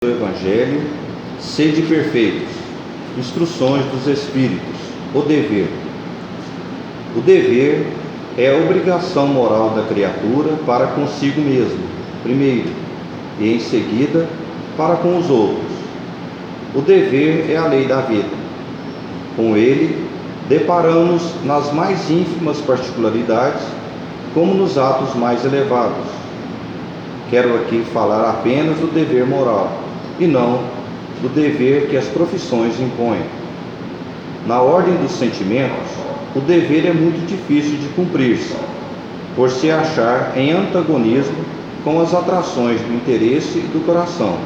do Evangelho, sede perfeitos. Instruções dos Espíritos. O dever. O dever é a obrigação moral da criatura para consigo mesmo, primeiro, e em seguida para com os outros. O dever é a lei da vida. Com ele, deparamos nas mais ínfimas particularidades, como nos atos mais elevados. Quero aqui falar apenas do dever moral, e não do dever que as profissões impõem. Na ordem dos sentimentos, o dever é muito difícil de cumprir-se, por se achar em antagonismo com as atrações do interesse e do coração.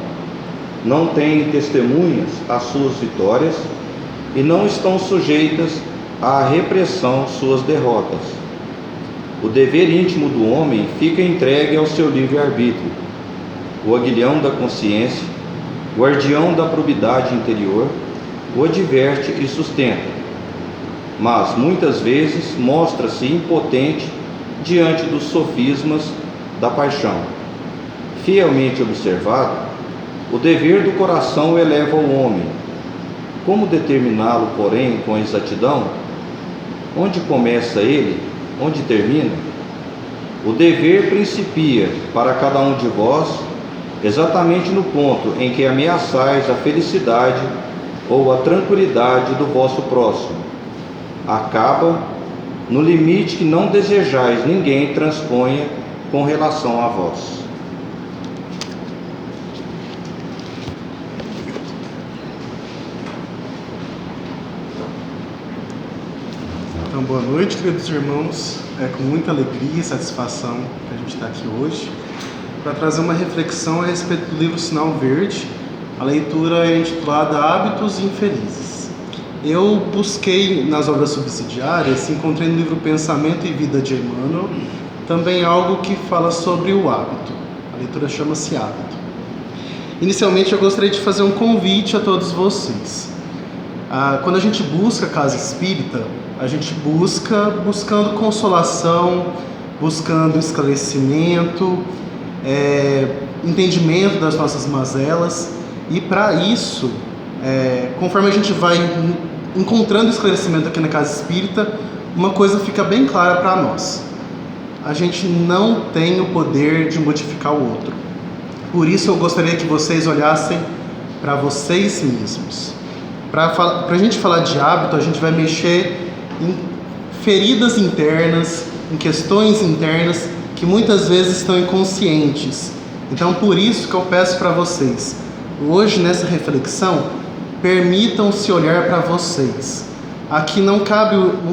Não têm testemunhas às suas vitórias e não estão sujeitas à repressão suas derrotas. O dever íntimo do homem fica entregue ao seu livre-arbítrio. O aguilhão da consciência, guardião da probidade interior, o adverte e sustenta, mas muitas vezes mostra-se impotente diante dos sofismas da paixão. Fielmente observado, o dever do coração eleva o homem. Como determiná-lo, porém, com exatidão? Onde começa ele? Onde termina? O dever principia para cada um de vós exatamente no ponto em que ameaçais a felicidade ou a tranquilidade do vosso próximo. Acaba no limite que não desejais ninguém transponha com relação a vós. Então, boa noite, queridos irmãos. É com muita alegria e satisfação que a gente está aqui hoje para trazer uma reflexão a respeito do livro Sinal Verde. A leitura é intitulada Hábitos Infelizes. Eu busquei nas obras subsidiárias, encontrei no livro Pensamento e Vida de Emmanuel, também algo que fala sobre o hábito. A leitura chama-se Hábito. Inicialmente, eu gostaria de fazer um convite a todos vocês. Quando a gente busca a casa espírita, a gente buscando consolação, buscando esclarecimento, entendimento das nossas mazelas. E para isso, conforme a gente vai encontrando esclarecimento aqui na casa espírita, uma coisa fica bem clara para nós: a gente não tem o poder de modificar o outro. Por isso eu gostaria que vocês olhassem para vocês mesmos. Para a gente falar de hábito, a gente vai mexer em feridas internas, em questões internas que muitas vezes estão inconscientes. Então, por isso que eu peço para vocês, hoje nessa reflexão, permitam-se olhar para vocês. Aqui não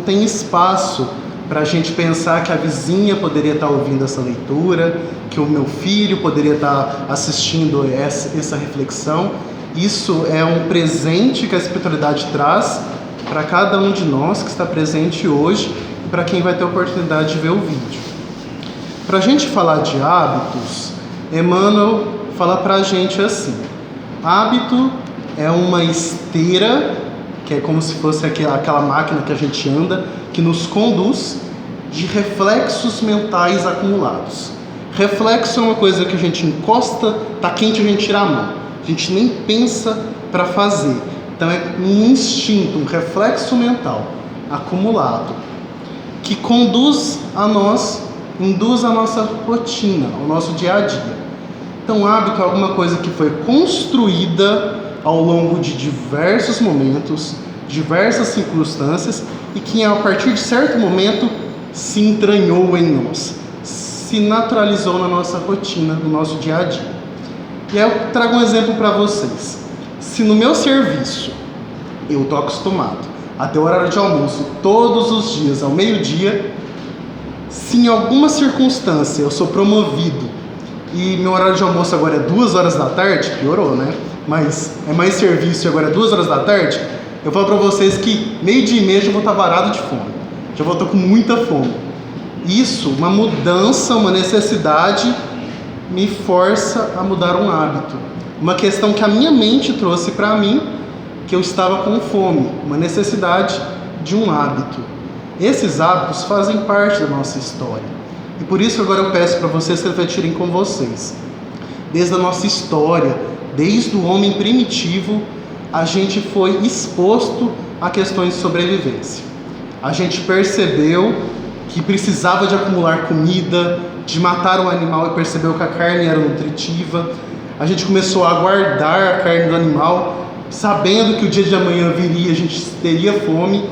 tem espaço para a gente pensar que a vizinha poderia estar ouvindo essa leitura, que o meu filho poderia estar assistindo essa reflexão. Isso é um presente que a espiritualidade traz para cada um de nós que está presente hoje e para quem vai ter a oportunidade de ver o vídeo. Para a gente falar de hábitos, Emmanuel fala para a gente assim: hábito é uma esteira, que é como se fosse aquela máquina que a gente anda, que nos conduz de reflexos mentais acumulados. Reflexo é uma coisa que a gente encosta, tá quente, a gente tira a mão. A gente nem pensa para fazer. Então é um instinto, um reflexo mental acumulado que conduz a nós, induz a nossa rotina, ao nosso dia a dia. Então hábito é alguma coisa que foi construída ao longo de diversos momentos, diversas circunstâncias, e que a partir de certo momento se entranhou em nós, se naturalizou na nossa rotina, no nosso dia a dia. E aí eu trago um exemplo para vocês. Se no meu serviço eu estou acostumado a ter o horário de almoço todos os dias ao meio-dia, se em alguma circunstância eu sou promovido e meu horário de almoço agora é 2 horas da tarde, piorou, né? Mas é mais serviço e agora é 2 horas da tarde, eu falo para vocês que 12:30 eu já vou estar varado de fome, já vou estar com muita fome. Isso, uma mudança, uma necessidade, me força a mudar um hábito. Uma questão que a minha mente trouxe para mim, que eu estava com fome, uma necessidade de um hábito. Esses hábitos fazem parte da nossa história. E por isso agora eu peço para vocês refletirem com vocês. Desde a nossa história, desde o homem primitivo, a gente foi exposto a questões de sobrevivência. A gente percebeu que precisava de acumular comida, de matar um animal e percebeu que a carne era nutritiva. A gente começou a guardar a carne do animal, sabendo que o dia de amanhã viria, a gente teria fome.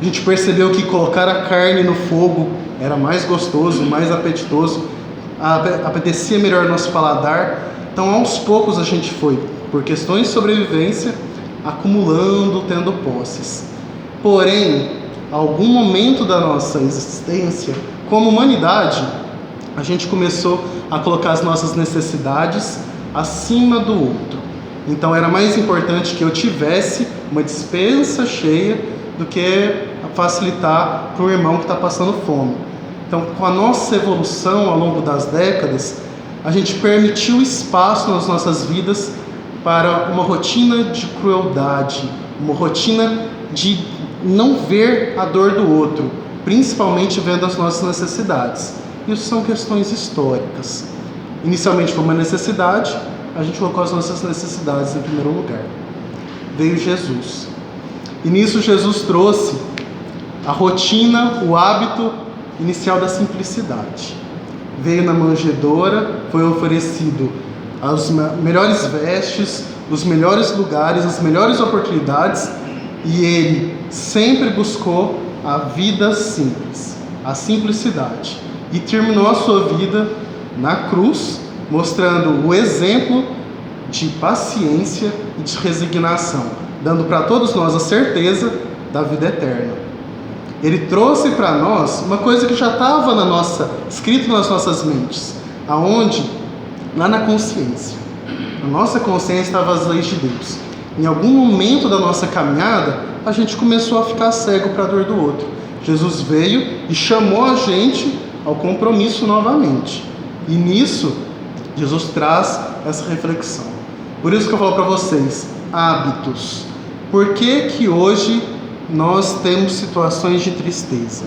A gente percebeu que colocar a carne no fogo era mais gostoso, mais apetitoso, apetecia melhor o nosso paladar. Então, aos poucos, a gente foi, por questões de sobrevivência, acumulando, tendo posses. Porém, algum momento da nossa existência, como humanidade, a gente começou a colocar as nossas necessidades acima do outro. Então era mais importante que eu tivesse uma despensa cheia do que facilitar para o irmão que está passando fome. Então, com a nossa evolução ao longo das décadas, a gente permitiu espaço nas nossas vidas para uma rotina de crueldade, uma rotina de não ver a dor do outro, principalmente vendo as nossas necessidades. Isso são questões históricas. Inicialmente foi uma necessidade, a gente colocou as nossas necessidades em primeiro lugar. Veio Jesus. E nisso Jesus trouxe a rotina, o hábito inicial da simplicidade. Veio na manjedoura, foi oferecido as melhores vestes, os melhores lugares, as melhores oportunidades, e ele sempre buscou a vida simples, a simplicidade. E terminou a sua vida na cruz, mostrando o exemplo de paciência e de resignação, dando para todos nós a certeza da vida eterna. Ele trouxe para nós uma coisa que já estava escrito nas nossas mentes, aonde? Lá na consciência. Na nossa consciência estavam as leis de Deus. Em algum momento da nossa caminhada, a gente começou a ficar cego para a dor do outro. Jesus veio e chamou a gente ao compromisso novamente. E nisso, Jesus traz essa reflexão. Por isso que eu falo para vocês, hábitos. Por que hoje nós temos situações de tristeza?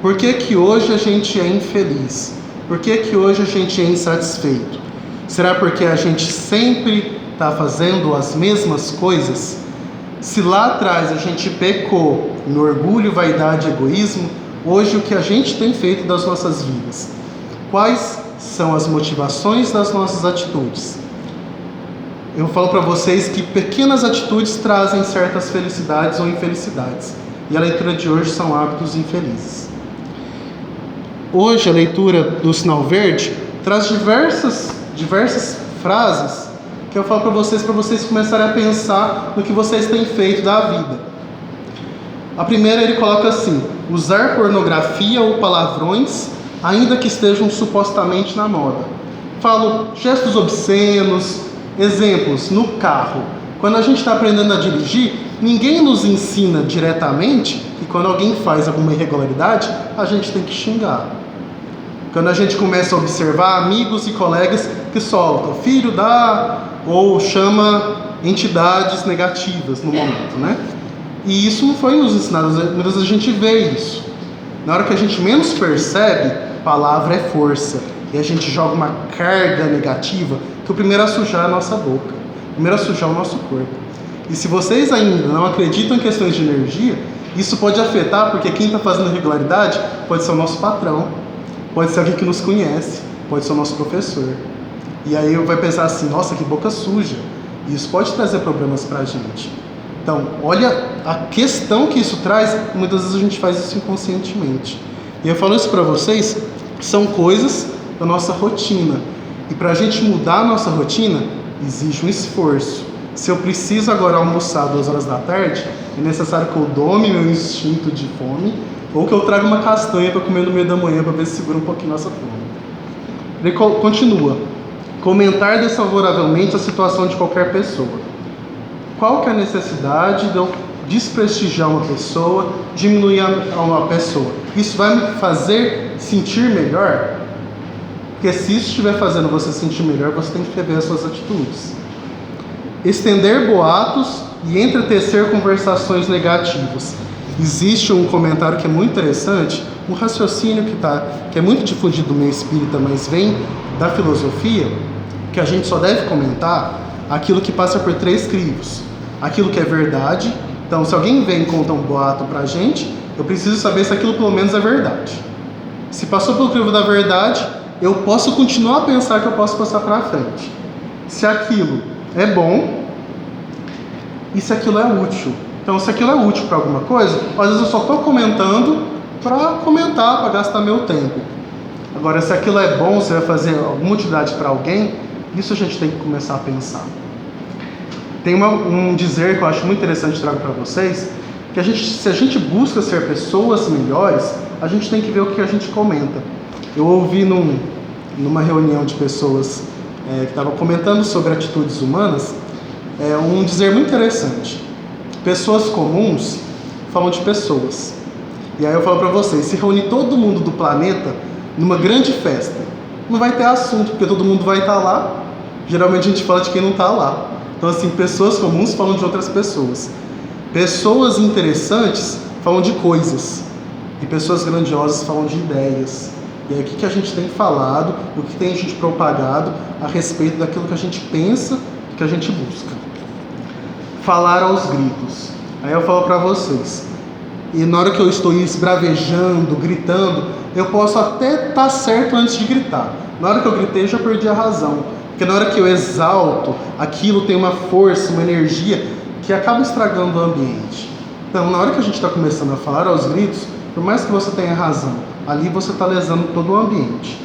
Por que hoje a gente é infeliz? Por que hoje a gente é insatisfeito? Será porque a gente sempre está fazendo as mesmas coisas? Se lá atrás a gente pecou no orgulho, vaidade e egoísmo, hoje o que a gente tem feito das nossas vidas? Quais são as motivações das nossas atitudes? Eu falo para vocês que pequenas atitudes trazem certas felicidades ou infelicidades. E a leitura de hoje são hábitos infelizes. Hoje a leitura do Sinal Verde traz diversas frases que eu falo para vocês começarem a pensar no que vocês têm feito da vida. A primeira ele coloca assim: usar pornografia ou palavrões, ainda que estejam supostamente na moda. Falo gestos obscenos, exemplos no carro. Quando a gente está aprendendo a dirigir, ninguém nos ensina diretamente que quando alguém faz alguma irregularidade, a gente tem que xingar. Quando a gente começa a observar amigos e colegas que soltam filho da, ou chama entidades negativas no momento, né? E isso não foi nos ensinado, muitas vezes a gente vê isso. Na hora que a gente menos percebe, palavra é força. E a gente joga uma carga negativa que o primeiro a sujar é a nossa boca, o primeiro a sujar o nosso corpo. E se vocês ainda não acreditam em questões de energia, isso pode afetar, porque quem está fazendo irregularidade pode ser o nosso patrão, pode ser alguém que nos conhece, pode ser o nosso professor. E aí vai pensar assim, nossa, que boca suja. E isso pode trazer problemas para a gente. Então, olha a questão que isso traz, e muitas vezes a gente faz isso inconscientemente. E eu falo isso para vocês, são coisas da nossa rotina. E para a gente mudar a nossa rotina, exige um esforço. Se eu preciso agora almoçar 2 horas da tarde, é necessário que eu dome meu instinto de fome, ou que eu traga uma castanha para comer no meio da manhã, para ver se segura um pouquinho nossa fome. Ele continua. Comentar desfavoravelmente a situação de qualquer pessoa. Qual que é a necessidade de eu desprestigiar uma pessoa, diminuir uma pessoa? Isso vai me fazer sentir melhor? Porque se isso estiver fazendo você sentir melhor, você tem que rever as suas atitudes. Estender boatos e entretecer conversações negativas. Existe um comentário que é muito interessante, um raciocínio que é muito difundido no meio espírita, mas vem da filosofia, que a gente só deve comentar aquilo que passa por 3 crivos. Aquilo que é verdade. Então, se alguém vem e conta um boato pra gente, eu preciso saber se aquilo pelo menos é verdade. Se passou pelo crivo da verdade, eu posso continuar a pensar que eu posso passar para frente. Se aquilo é bom e se aquilo é útil. Então, se aquilo é útil para alguma coisa, às vezes eu só estou comentando para comentar, para gastar meu tempo. Agora, se aquilo é bom, se vai fazer alguma utilidade para alguém, isso a gente tem que começar a pensar. Tem um dizer que eu acho muito interessante, trago para vocês, que se a gente busca ser pessoas melhores, a gente tem que ver o que a gente comenta. Eu ouvi numa reunião de pessoas que estavam comentando sobre atitudes humanas, um dizer muito interessante. Pessoas comuns falam de pessoas. E aí eu falo para vocês, se reunir todo mundo do planeta numa grande festa, não vai ter assunto, porque todo mundo vai estar lá. Geralmente a gente fala de quem não está lá. Então assim, pessoas comuns falam de outras pessoas. Pessoas interessantes falam de coisas. E pessoas grandiosas falam de ideias. E aí o que a gente tem falado, o que tem a gente propagado a respeito daquilo que a gente pensa, que a gente busca. Falar aos gritos. Aí eu falo para vocês, e na hora que eu estou esbravejando, gritando, eu posso até estar certo antes de gritar. Na hora que eu gritei, eu já perdi a razão. Porque na hora que eu exalto, aquilo tem uma força, uma energia que acaba estragando o ambiente. Então, na hora que a gente está começando a falar aos gritos, por mais que você tenha razão, ali você está lesando todo o ambiente.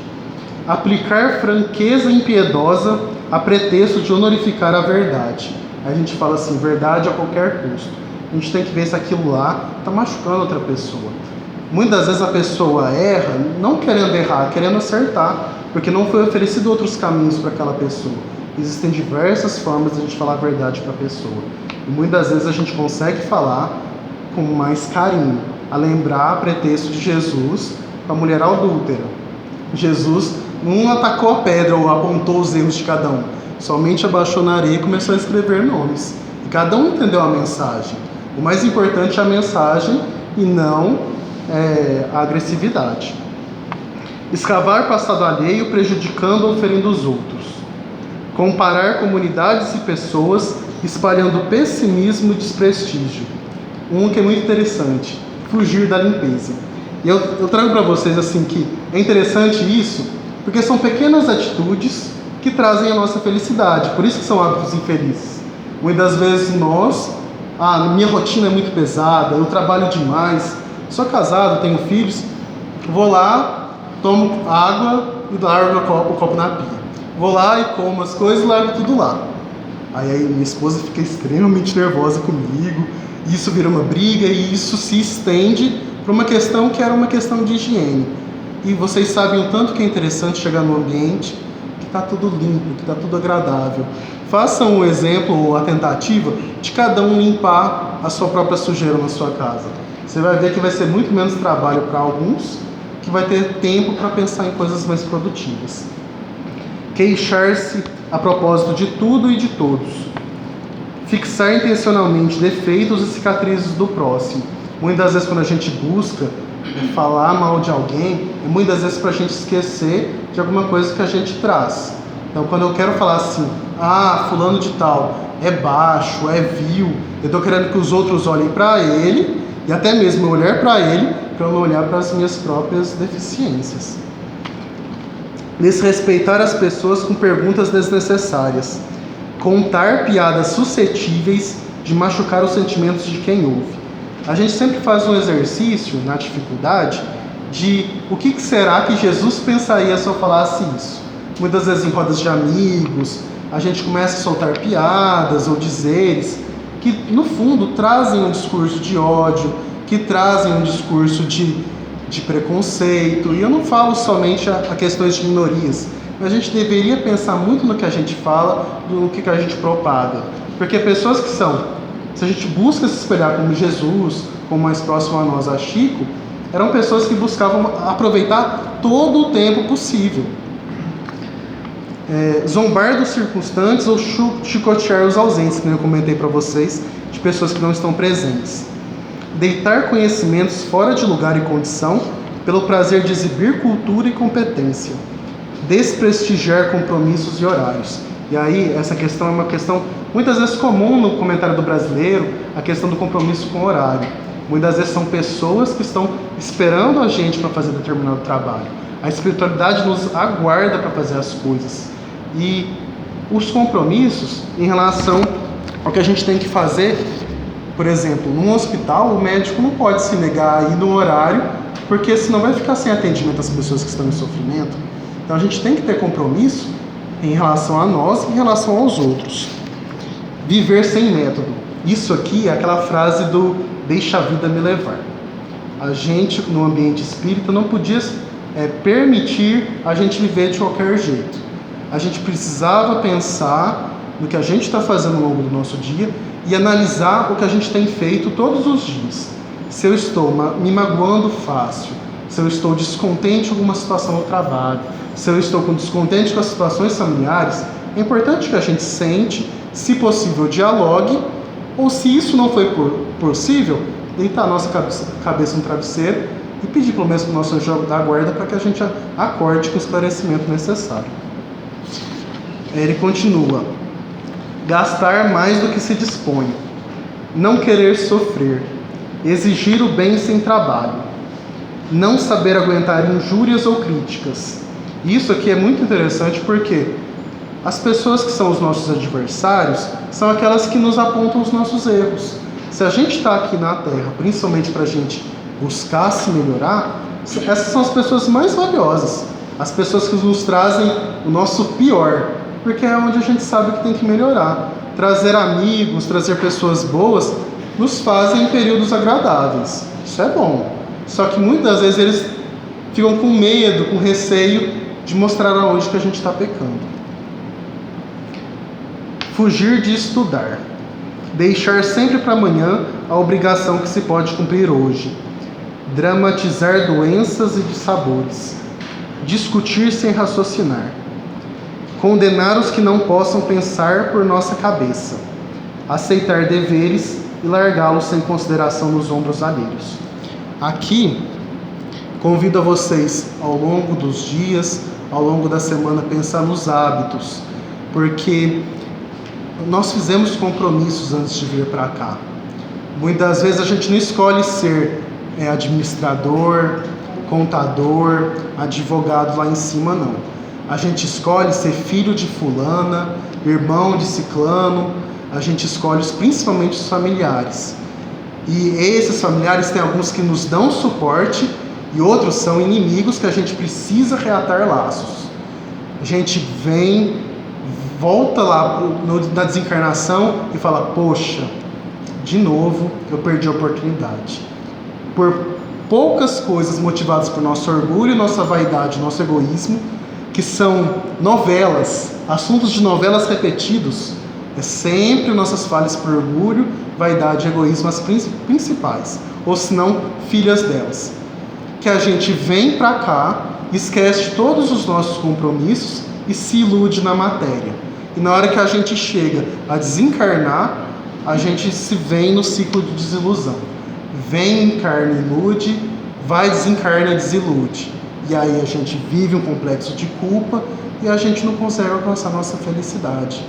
Aplicar franqueza impiedosa a pretexto de honorificar a verdade. Aí a gente fala assim, verdade a qualquer custo. A gente tem que ver se aquilo lá está machucando outra pessoa. Muitas vezes a pessoa erra, não querendo errar, querendo acertar, porque não foi oferecido outros caminhos para aquela pessoa. Existem diversas formas de a gente falar a verdade para a pessoa. E muitas vezes a gente consegue falar com mais carinho, a lembrar a pretexto de Jesus com a mulher adúltera. Jesus não atacou a pedra ou apontou os erros de cada um, somente abaixou na areia e começou a escrever nomes. E cada um entendeu a mensagem. O mais importante é a mensagem e não a agressividade. Escavar passado alheio, prejudicando ou ferindo os outros. Comparar comunidades e pessoas, espalhando pessimismo e desprestígio. Um que é muito interessante, fugir da limpeza. E eu trago para vocês assim que é interessante isso, porque são pequenas atitudes que trazem a nossa felicidade, por isso que são hábitos infelizes. Muitas vezes minha rotina é muito pesada, eu trabalho demais, sou casado, tenho filhos, vou lá, tomo água e largo o copo na pia. Vou lá e como as coisas e largo tudo lá. Aí minha esposa fica extremamente nervosa comigo, e isso vira uma briga e isso se estende para uma questão que era uma questão de higiene. E vocês sabem o tanto que é interessante chegar num ambiente que está tudo limpo, que está tudo agradável. Façam o exemplo ou a tentativa de cada um limpar a sua própria sujeira na sua casa. Você vai ver que vai ser muito menos trabalho para alguns, que vai ter tempo para pensar em coisas mais produtivas. Queixar-se a propósito de tudo e de todos. Fixar intencionalmente defeitos e cicatrizes do próximo. Muitas vezes quando a gente busca falar mal de alguém, é muitas vezes para a gente esquecer de alguma coisa que a gente traz. Então quando eu quero falar assim, fulano de tal é baixo, é vil, eu estou querendo que os outros olhem para ele, e até mesmo eu olhar para ele, para eu não olhar para as minhas próprias deficiências. Desrespeitar as pessoas com perguntas desnecessárias. Contar piadas suscetíveis de machucar os sentimentos de quem ouve. A gente sempre faz um exercício na dificuldade de o que será que Jesus pensaria se eu falasse isso. Muitas vezes em rodas de amigos, a gente começa a soltar piadas ou dizeres que no fundo trazem um discurso de ódio, que trazem um discurso de preconceito. E eu não falo somente a questões de minorias, mas a gente deveria pensar muito no que a gente fala, no que a gente propaga. Porque pessoas que se a gente busca se espelhar como Jesus, como mais próximo a nós, a Chico, eram pessoas que buscavam aproveitar todo o tempo possível. Zombar dos circunstantes ou chicotear os ausentes, que eu comentei para vocês, de pessoas que não estão presentes. Deitar conhecimentos fora de lugar e condição, pelo prazer de exibir cultura e competência. Desprestigiar compromissos e horários. E aí, essa questão é uma questão muitas vezes comum no comentário do brasileiro, a questão do compromisso com o horário. Muitas vezes são pessoas que estão esperando a gente para fazer determinado trabalho. A espiritualidade nos aguarda para fazer as coisas. E os compromissos em relação ao que a gente tem que fazer, por exemplo, num hospital, o médico não pode se negar a ir no horário, porque senão vai ficar sem atendimento às pessoas que estão em sofrimento. Então a gente tem que ter compromisso em relação a nós e em relação aos outros. Viver sem método. Isso aqui é aquela frase do deixa a vida me levar. A gente, no ambiente espírita, não podia permitir a gente viver de qualquer jeito. A gente precisava pensar no que a gente está fazendo ao longo do nosso dia e analisar o que a gente tem feito todos os dias. Se eu estou me magoando fácil, se eu estou descontente com alguma situação no trabalho, se eu estou descontente com as situações familiares, é importante que a gente sente, se possível, dialogue, ou se isso não foi possível, deitar a nossa cabeça no travesseiro e pedir pelo menos para o nosso anjo da guarda para que a gente acorde com o esclarecimento necessário. Ele continua: gastar mais do que se dispõe, não querer sofrer, exigir o bem sem trabalho, não saber aguentar injúrias ou críticas. Isso aqui é muito interessante porque as pessoas que são os nossos adversários são aquelas que nos apontam os nossos erros. Se a gente está aqui na Terra, principalmente para a gente buscar se melhorar, essas são as pessoas mais valiosas, as pessoas que nos trazem o nosso pior, porque é onde a gente sabe que tem que melhorar. Trazer amigos, trazer pessoas boas, nos fazem em períodos agradáveis. Isso é bom. Só que muitas vezes eles ficam com medo, com receio de mostrar aonde que a gente está pecando. Fugir de estudar. Deixar sempre para amanhã a obrigação que se pode cumprir hoje. Dramatizar doenças e dissabores. Discutir sem raciocinar. Condenar os que não possam pensar por nossa cabeça. Aceitar deveres e largá-los sem consideração nos ombros alheios. Aqui, convido a vocês, ao longo dos dias, ao longo da semana, pensar nos hábitos, porque nós fizemos compromissos antes de vir para cá. Muitas vezes a gente não escolhe ser administrador, contador, advogado lá em cima, não. A gente escolhe ser filho de fulana, irmão de ciclano, a gente escolhe principalmente os familiares. E esses familiares tem alguns que nos dão suporte e outros são inimigos que a gente precisa reatar laços. A gente vem, volta lá na desencarnação e fala: poxa, de novo eu perdi a oportunidade. Por poucas coisas motivadas por nosso orgulho, nossa vaidade, nosso egoísmo, que são novelas, assuntos de novelas repetidos, é sempre nossas falhas por orgulho, vaidade e egoísmo as principais, ou se não, filhas delas. Que a gente vem para cá, esquece todos os nossos compromissos e se ilude na matéria. E na hora que a gente chega a desencarnar, a gente se vem no ciclo de desilusão. Vem, encarna, ilude, vai, desencarna, desilude. E aí a gente vive um complexo de culpa e a gente não consegue alcançar a nossa felicidade.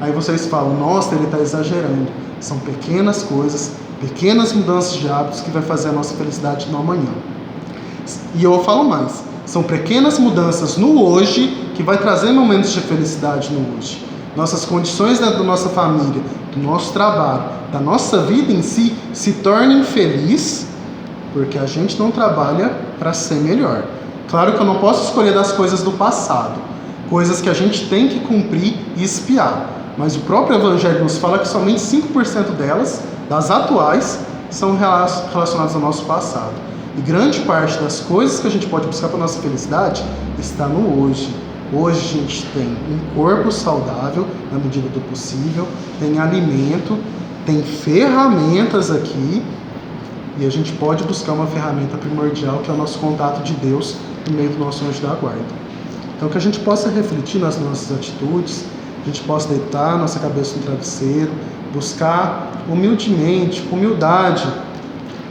Aí vocês falam: nossa, ele está exagerando. São pequenas coisas, pequenas mudanças de hábitos que vai fazer a nossa felicidade no amanhã. E eu falo mais, são pequenas mudanças no hoje que vai trazer momentos de felicidade no hoje. Nossas condições dentro da nossa família, do nosso trabalho, da nossa vida em si, se tornem felizes porque a gente não trabalha para ser melhor. Claro que eu não posso escolher das coisas do passado, coisas que a gente tem que cumprir e expiar. Mas o próprio Evangelho nos fala que somente 5% delas, das atuais, são relacionadas ao nosso passado. E grande parte das coisas que a gente pode buscar para a nossa felicidade está no hoje. Hoje a gente tem um corpo saudável, na medida do possível, tem alimento, tem ferramentas aqui, e a gente pode buscar uma ferramenta primordial, que é o nosso contato de Deus, no meio do nosso anjo da guarda. Então que a gente possa refletir nas nossas atitudes, a gente possa deitar nossa cabeça no travesseiro, buscar humildemente, com humildade,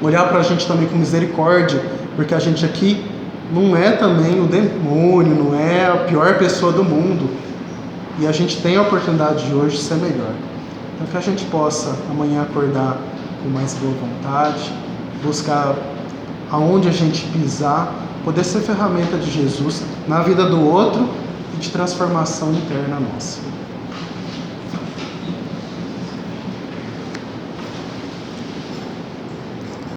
olhar para a gente também com misericórdia, porque a gente aqui não é também o demônio, não é a pior pessoa do mundo. E a gente tem a oportunidade de hoje ser melhor. Então que a gente possa amanhã acordar com mais boa vontade, buscar aonde a gente pisar, poder ser ferramenta de Jesus na vida do outro e de transformação interna nossa.